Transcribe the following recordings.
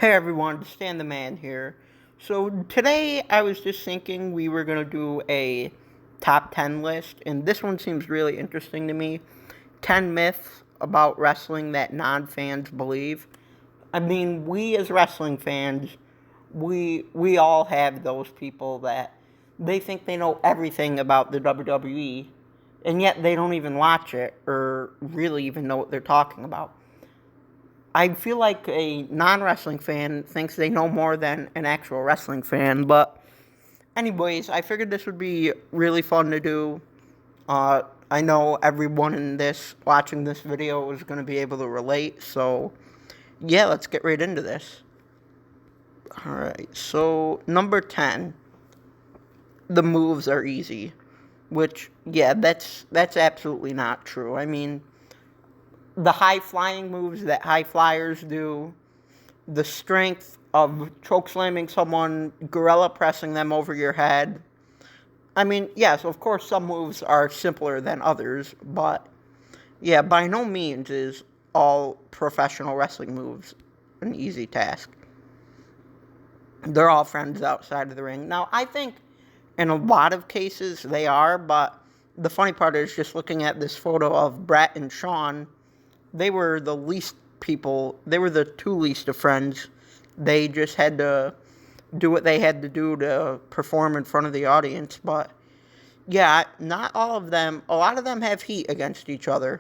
Hey everyone, Stan the Man here. So today I was just thinking we were going to do a top 10 list, and this one seems really interesting to me. 10 myths about wrestling that non-fans believe. I mean, we as wrestling fans, we all have those people that they think they know everything about the WWE, and yet they don't even watch it or really even know what they're talking about. I feel like a non-wrestling fan thinks they know more than an actual wrestling fan, but anyways, I figured this would be really fun to do. I know everyone in this watching this video is going to be able to relate, so yeah, let's get right into this. Alright, so number 10, the moves are easy, which, yeah, that's absolutely not true. I mean, the high-flying moves that high flyers do, the strength of chokeslamming someone, gorilla pressing them over your head. I mean, yes, of course some moves are simpler than others, but yeah, by no means is all professional wrestling moves an easy task. They're all friends outside of the ring. Now, I think in a lot of cases they are, but the funny part is just looking at this photo of Brett and Shawn, they were the least people, they were the two least of friends. They just had to do what they had to do to perform in front of the audience. But yeah, not all of them, a lot of them have heat against each other.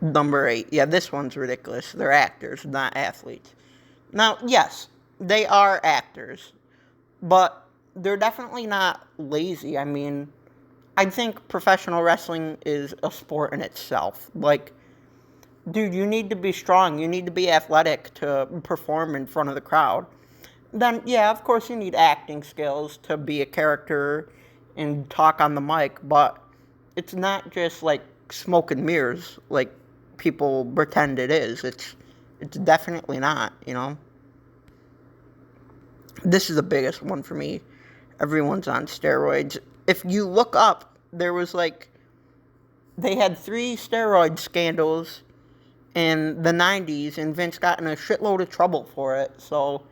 Number 8, yeah, this one's ridiculous. They're actors, not athletes. Now, yes, they are actors, but they're definitely not lazy. I mean, I think professional wrestling is a sport in itself. Like, dude, you need to be strong. You need to be athletic to perform in front of the crowd. Then, yeah, of course you need acting skills to be a character and talk on the mic, but it's not just like smoke and mirrors like people pretend it is. It's definitely not, you know? This is the biggest one for me. Everyone's on steroids. If you look up, there was they had 3 steroid scandals in the 90s, and Vince got in a shitload of trouble for it. So,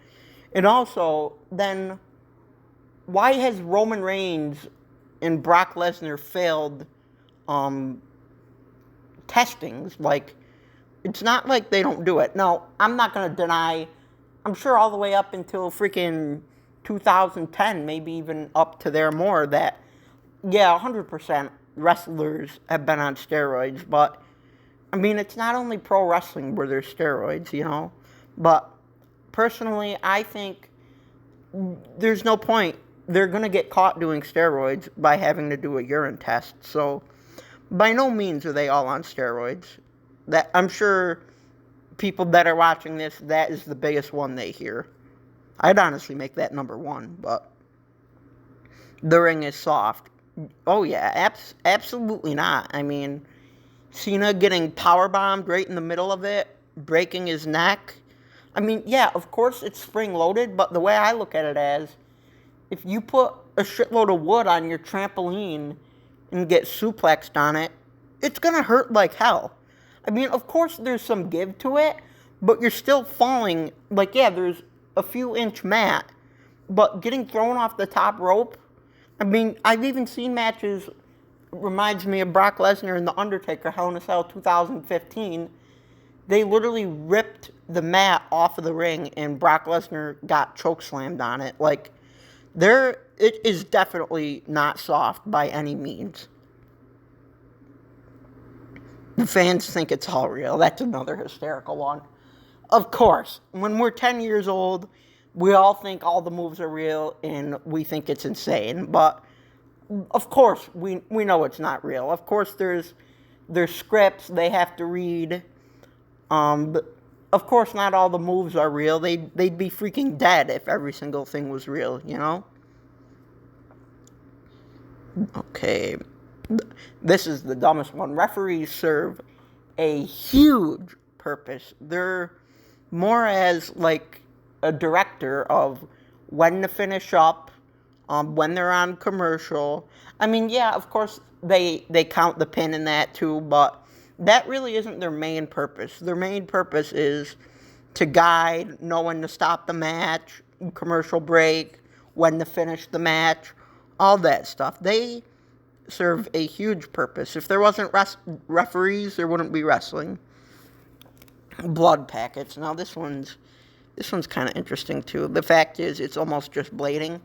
and also, then, why has Roman Reigns and Brock Lesnar failed testings? Like, it's not like they don't do it. No, I'm not going to deny, I'm sure all the way up until freaking 2010, maybe even up to there more, that, yeah, 100% wrestlers have been on steroids, but, I mean, it's not only pro wrestling where there's steroids, you know, but personally, I think there's no point. They're going to get caught doing steroids by having to do a urine test, so by no means are they all on steroids. That, I'm sure people that are watching this, that is the biggest one they hear. I'd honestly make that number 1, but the ring is soft. Oh yeah, absolutely not. I mean, Cena getting powerbombed right in the middle of it, breaking his neck. I mean, yeah, of course it's spring-loaded, but the way I look at it as, if you put a shitload of wood on your trampoline and get suplexed on it, it's gonna hurt like hell. I mean, of course there's some give to it, but you're still falling. Like, yeah, there's a few inch mat, but getting thrown off the top rope, I mean, I've even seen matches, reminds me of Brock Lesnar and The Undertaker, Hell in a Cell 2015. They literally ripped the mat off of the ring and Brock Lesnar got chokeslammed on it. Like, it is definitely not soft by any means. The fans think it's all real. That's another hysterical one. Of course, when we're 10 years old, we all think all the moves are real and we think it's insane. But, of course, we know it's not real. Of course, there's scripts they have to read. But of course, not all the moves are real. They'd be freaking dead if every single thing was real, you know? Okay. This is the dumbest one. Referees serve a huge purpose. They're more as like a director of when to finish up, when they're on commercial. I mean, yeah, of course they count the pin in that too, but that really isn't their main purpose. Their main purpose is to guide, know when to stop the match, commercial break, when to finish the match, all that stuff. They serve a huge purpose. If there wasn't referees, there wouldn't be wrestling. Blood packets. Now this one's kind of interesting too. The fact is, it's almost just blading.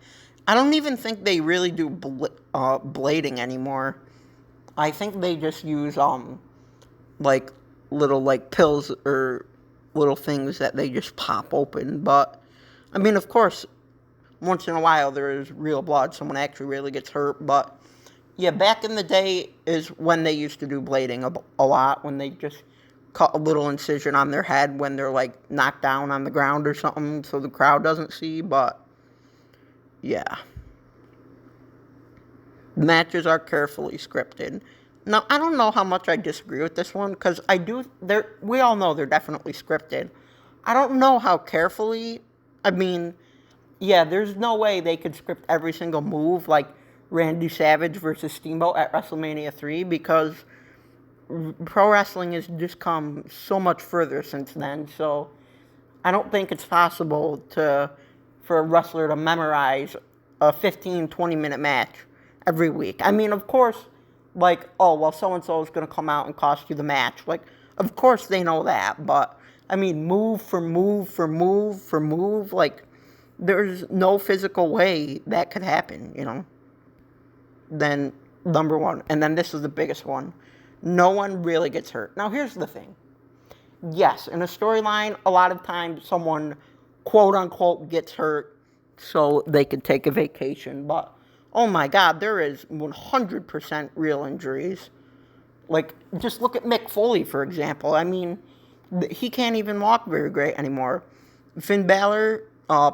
I don't even think they really do blading anymore. I think they just use like little like pills or little things that they just pop open. But I mean, of course, once in a while there is real blood. Someone actually really gets hurt. But yeah, back in the day is when they used to do blading a lot, when they just cut a little incision on their head when they're like knocked down on the ground or something so the crowd doesn't see. But yeah, matches are carefully scripted. Now, I don't know how much I disagree with this one, because we all know they're definitely scripted. I don't know how carefully. I mean, yeah, there's no way they could script every single move like Randy Savage versus Steamboat at WrestleMania 3, because pro wrestling has just come so much further since then. So I don't think it's possible for a wrestler to memorize a 15, 20-minute match every week. I mean, of course, like, oh, well, so-and-so is going to come out and cost you the match. Like, of course they know that, but, I mean, move for move for move for move, like, there's no physical way that could happen, you know? Then, number one, and then this is the biggest one, no one really gets hurt. Now, here's the thing. Yes, in a storyline, a lot of times someone, quote-unquote, gets hurt so they could take a vacation, but oh my God, there is 100% real injuries. Like, just look at Mick Foley, for example. I mean, he can't even walk very great anymore. Finn Balor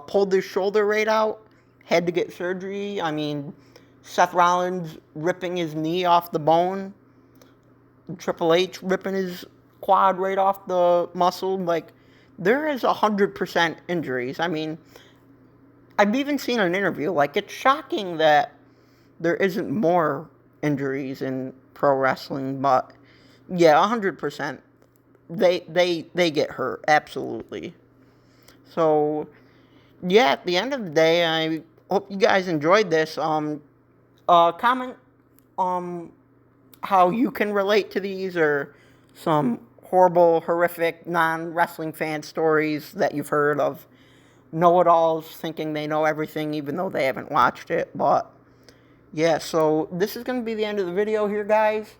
pulled his shoulder right out, had to get surgery. I mean, Seth Rollins ripping his knee off the bone. Triple H ripping his quad right off the muscle. Like, there is 100% injuries. I mean, I've even seen an interview, like, it's shocking that there isn't more injuries in pro wrestling, but yeah, 100%. They get hurt, absolutely. So, yeah, at the end of the day, I hope you guys enjoyed this. Comment how you can relate to these, or some horrible, horrific, non-wrestling fan stories that you've heard of know-it-alls thinking they know everything even though they haven't watched it. But yeah, so this is going to be the end of the video here, guys.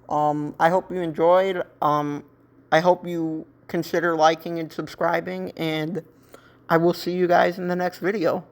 I hope you enjoyed. I hope you consider liking and subscribing, and I will see you guys in the next video.